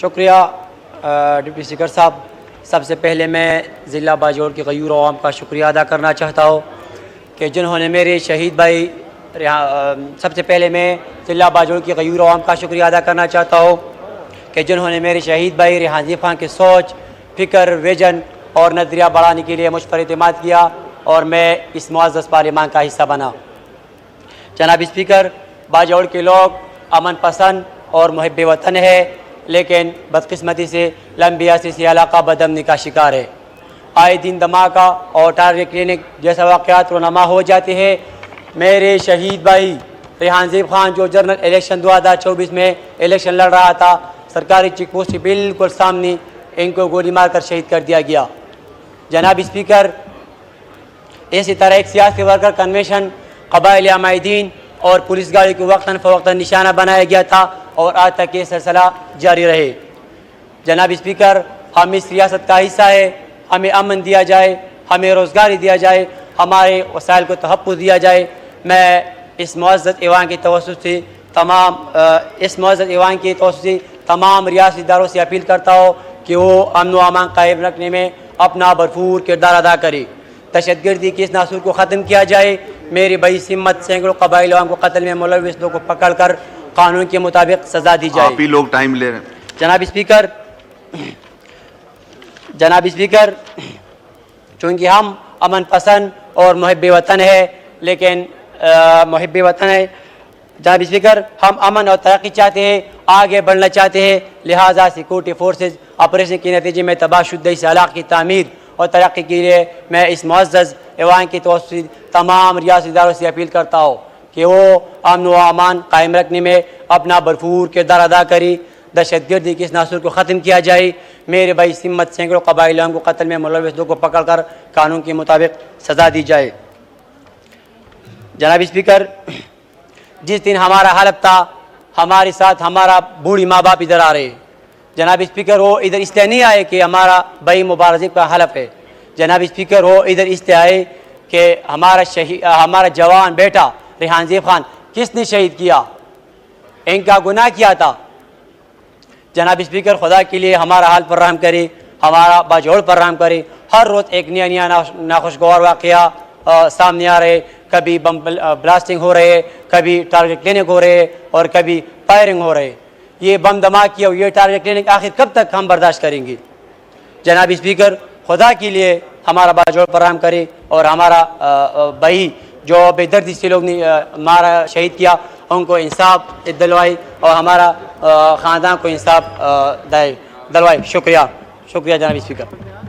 شکریہ deputy speaker صاحب. سب سے پہلے میں ضلع باجوڑ کے غیور عوام کا شکریہ ادا کرنا چاہتا ہوں کہ جنہوں نے میرے شہید بھائی سب سے پہلے میں ضلع باجوڑ کے غیور عوام کا شکریہ ادا کرنا چاہتا ہوں کہ جنہوں نے میرے شہید بھائی ریحان زیب خان کی سوچ، فکر، ویژن اور نظریہ بڑھانے کے لیے مجھ پر اعتماد کیا اور میں اس معزز پارلیمان کا حصہ بنا. جناب اسپیکر، باجوڑ کے لوگ امن پسند اور محب وطن ہے، لیکن بدقسمتی سے لمبی عرصے سے علاقہ بدامنی کا شکار ہے. آئے دن دھماکہ اور ٹارگٹ کلینک جیسا واقعات رونما ہو جاتے ہیں. میرے شہید بھائی ریحان زیب خان جو جنرل الیکشن 2024 میں الیکشن لڑ رہا تھا، سرکاری چیک پوسٹ کے بالکل سامنے ان کو گولی مار کر شہید کر دیا گیا. جناب اسپیکر، اسی طرح ایک سیاسی ورکر کنونشن قبائلی عمائدین اور پولیس گاڑی کو وقتاً فوقتاً نشانہ بنایا گیا تھا اور آج تک یہ سلسلہ جاری رہے. جناب اسپیکر، ہم اس ریاست کا حصہ ہے، ہمیں امن دیا جائے، ہمیں روزگاری دیا جائے، ہمارے وسائل کو تحفظ دیا جائے. میں اس معزز ایوان کے توسط سے تمام ریاستی اداروں سے اپیل کرتا ہوں کہ وہ امن و امان قائم رکھنے میں اپنا بھرپور کردار ادا کرے. دہشت گردی کے اس ناصور کو ختم کیا جائے. میری بڑی ہمت سینکڑوں قبائلی عوام کو قتل میں ملوث لوگوں کو پکڑ کر قانون کے مطابق سزا دی جائے. آپ ہی لوگ ٹائم لے رہے ہیں. جناب اسپیکر، چونکہ ہم امن پسند اور محب وطن ہے، جناب اسپیکر، ہم امن اور ترقی چاہتے ہیں، آگے بڑھنا چاہتے ہیں. لہٰذا سیکورٹی فورسز آپریشن کے نتیجے میں تباہ شدہ اس علاقے کی تعمیر اور ترقی کے لیے میں اس معزز ایوان کے توسط سے تمام ریاستی اداروں سے اپیل کرتا ہوں کہ وہ امن و امان قائم رکھنے میں اپنا بھرپور کردار ادا کرے. دہشت گردی کے اس ناصور کو ختم کیا جائے. میرے بھائی ہمت سینکڑوں قبائلی عوام کو قتل میں ملوث لوگوں کو پکڑ کر قانون کے مطابق سزا دی جائے. جناب اسپیکر، جس دن ہمارا حلف تھا، ہمارے ساتھ ہمارا بوڑھی ماں باپ ادھر آ رہے ہیں. جناب اسپیکر، وہ ادھر اس لیے نہیں آئے کہ ہمارا بھائی مبارزے کا حلف ہے. جناب اسپیکر، وہ ادھر اس لیے آئے کہ ہمارا جوان بیٹا ریحان زیب خان کس نے شہید کیا، ان کا گناہ کیا تھا. جناب اسپیکر، خدا کے لیے ہمارا حال پر رحم کرے، ہمارا باجوڑ پر رحم کرے. ہر روز ایک نیا ناخوشگوار واقعہ سامنے آ رہے. کبھی بم بلاسٹنگ ہو رہے، کبھی ٹارگٹ کلینک ہو رہے اور کبھی فائرنگ ہو رہے. یہ بم دھماکے اور یہ ٹارگٹ کلینک آخر کب تک ہم برداشت کریں گے؟ جناب اسپیکر، خدا کے لیے ہمارا باجوڑ پر رحم کرے اور ہمارا بھائی جو بے دردی سے لوگ نے مارا شہید کیا، ان کو انصاف دلوائے اور ہمارا خاندان کو انصاف دلوائے. شکریہ جناب اسپیکر.